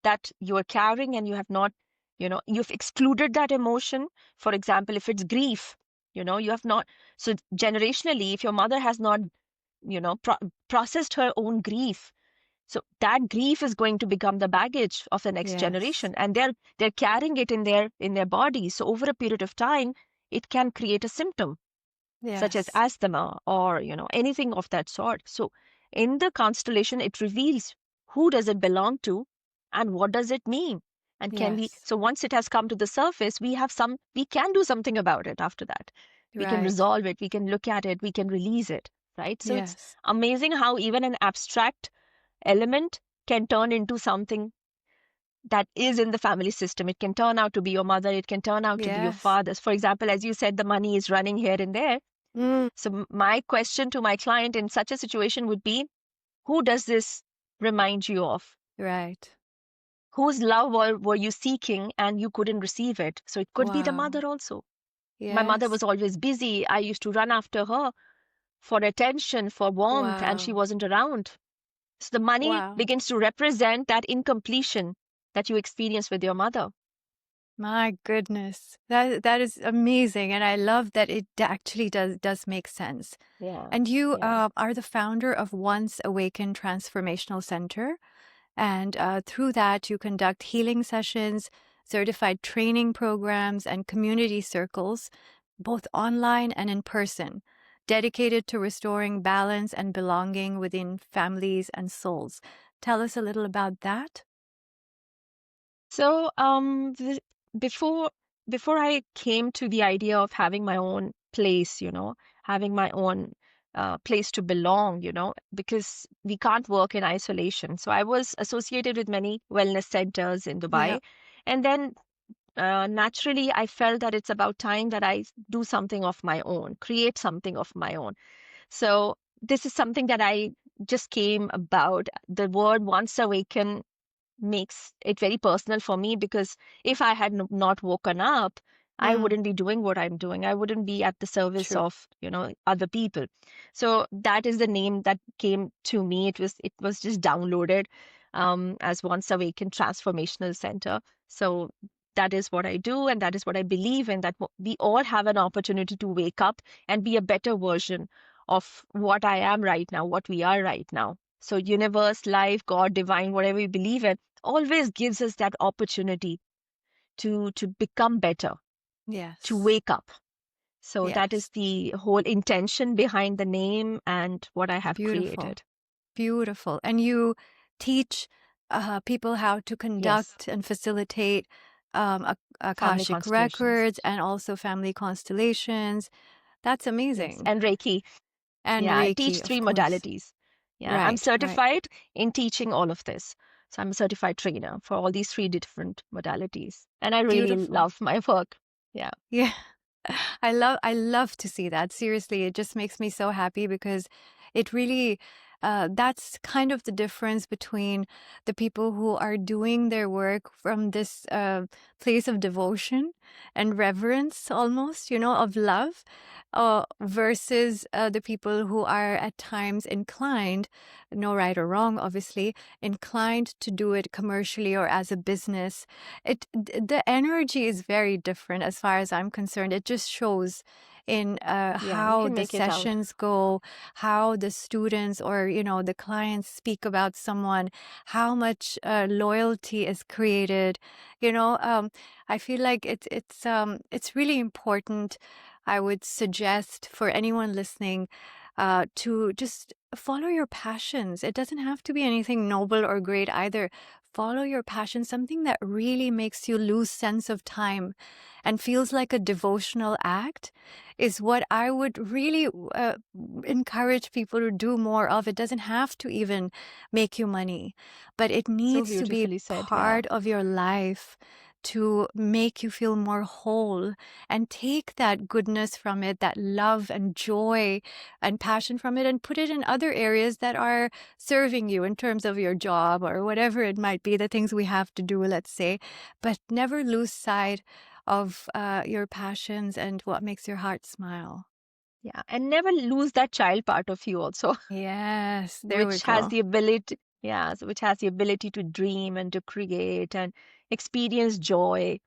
that you are carrying and you have not, you've excluded that emotion. For example, if it's grief, you have not. So generationally, if your mother has not, processed her own grief, so that grief is going to become the baggage of the next Yes. generation, and they're carrying it in their body. So over a period of time, it can create a symptom such as Yes. asthma or anything of that sort. So in the constellation, it reveals who does it belong to and what does it mean, and can we, Yes. so once it has come to the surface, we can do something about it. After that, we can Right. resolve it, we can look at it, we can release it, right? So it's Yes. amazing how even an abstract element can turn into something that is in the family system. It can turn out to be your mother, it can turn out to be your Yes. father. For example, as you said, the money is running here and there. Mm. So my question to my client in such a situation would be, who does this remind you of? Right. Whose love were you seeking and you couldn't receive it? So it could be the Wow. mother also. My mother Yes. was always busy. I used to run after her for attention, for warmth, and she Wow. wasn't around. So the money Wow. begins to represent that incompletion that you experience with your mother. My goodness. That is amazing. And I love that it actually does make sense. Yeah. And you Yeah. are the founder of Once Awaken Transformational Center. And through that, you conduct healing sessions, certified training programs, and community circles, both online and in person, dedicated to restoring balance and belonging within families and souls. Tell us a little about that. So, before I came to the idea of having my own place, having my own place to belong, because we can't work in isolation. So I was associated with many wellness centers in Yeah. Dubai, and then naturally I felt that it's about time that I do something of my own, create something of my own. So this is something that I just came about. The word once awaken makes it very personal for me, because if I had not woken up, I Mm, wouldn't be doing what I'm doing. I wouldn't be at the service true. of, other people. So that is the name that came to me. It was just downloaded as Once Awaken Transformational Center. So that is what I do, and that is what I believe in, that we all have an opportunity to wake up and be a better version of what I am right now, what we are right now. So universe, life, God, divine, whatever you believe in, always gives us that opportunity to become better, to Yes. wake up. So that is Yes. the whole intention behind the name and what I have Beautiful. created. Beautiful. And you teach people how to Yes. conduct and facilitate Family Akashic constellations. Records and also family constellations. That's Yes. amazing. And Reiki. And Yeah, I teach Reiki, of three course. modalities. Yeah, I'm Right, right. certified in teaching all of this. So I'm a certified trainer for all these three different modalities. And I really Beautiful. love my work. Yeah. Yeah. I love to see that. Seriously, it just makes me so happy because it really that's kind of the difference between the people who are doing their work from this place of devotion and reverence, almost, of love, versus the people who are at times inclined, no right or wrong, obviously, inclined to do it commercially or as a business. The energy is very different as far as I'm concerned. It just shows in Yeah, you how can the make it out. sessions go, how the students or the clients speak about someone, how much loyalty is created. I feel like it's really important. I would suggest for anyone listening to just follow your passions. It doesn't have to be anything noble or great either. Follow your passion, something that really makes you lose sense of time and feels like a devotional act is what I would really encourage people to do more of. It doesn't have to even make you money, but it So needs to be beautifully said. Yeah. part of your life to make you feel more whole and take that goodness from it, that love and joy and passion from it, and put it in other areas that are serving you in terms of your job or whatever it might be, the things we have to do, let's say, but never lose sight of your passions and what makes your heart smile. Yeah. And never lose that child part of you also, Yes, there we which has go. the ability, yeah, so which has the ability to dream and to create and experience joy.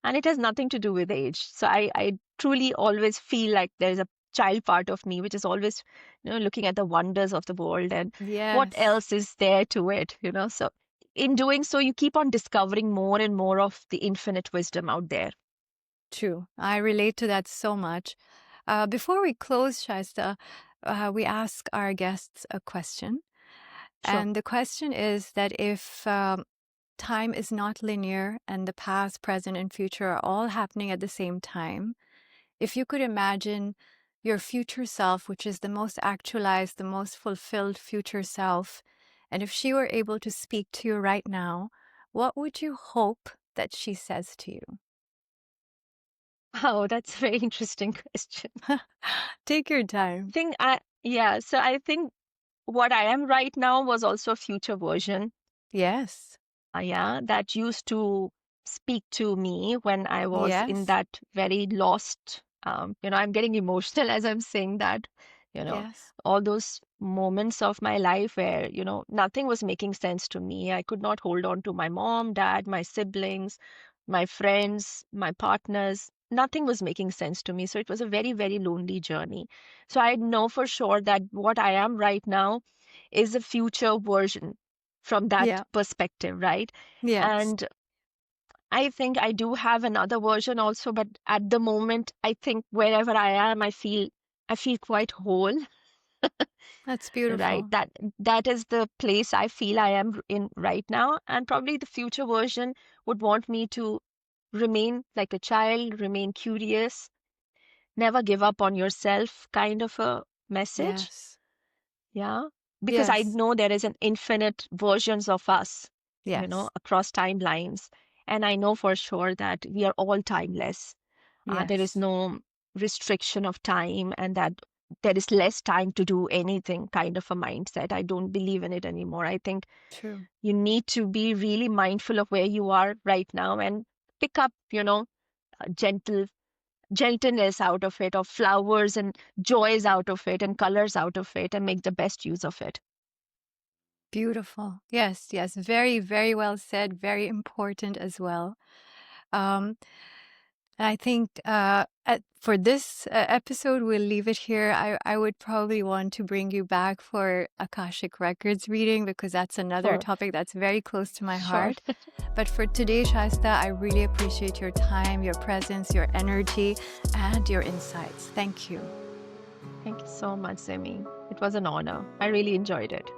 And it has nothing to do with age. So I truly always feel like there's a child part of me, which is always, looking at the wonders of the world and what Yes, else is there to it. So in doing so, you keep on discovering more and more of the infinite wisdom out there. true. I relate to that so much. Before we close, Shaista, we ask our guests a question. Sure. And the question is that if time is not linear and the past, present, and future are all happening at the same time, if you could imagine your future self, which is the most actualized, the most fulfilled future self, and if she were able to speak to you right now, what would you hope that she says to you? Oh, that's a very interesting question. Take your time. Yeah, so I think what I am right now was also a future version. Yes. Yeah, that used to speak to me when I was in Yes. that very lost. I'm getting emotional as I'm saying that, you know, Yes. all those moments of my life where, nothing was making sense to me. I could not hold on to my mom, dad, my siblings, my friends, my partners. Nothing was making sense to me. So it was a very, very lonely journey. So I know for sure that what I am right now is a future version from that Yeah. perspective, right? Yes. And I think I do have another version also, but at the moment, I think wherever I am, I feel quite whole, That's right? beautiful. That is the place I feel I am in right now. And probably the future version would want me to remain like a child, remain curious, never give up on yourself kind of a message. Yes. Yeah. Because I Yes. know there is an infinite versions of us, Yes. across timelines. And I know for sure that we are all timeless. There is Yes. no restriction of time, and that there is less time to do anything kind of a mindset. I don't believe in it anymore. I think True. you need to be really mindful of where you are right now and pick up, gentleness out of it, or flowers and joys out of it, and colors out of it, and make the best use of it. Beautiful. Yes. Yes. Very, very well said. Very important as well. Um, And I think for this episode, we'll leave it here. I would probably want to bring you back for Akashic Records reading, because that's another Sure. topic that's very close to my Sure. heart. But for today, Shaista, I really appreciate your time, your presence, your energy, and your insights. Thank you. Thank you so much, Zimmy. It was an honor. I really enjoyed it.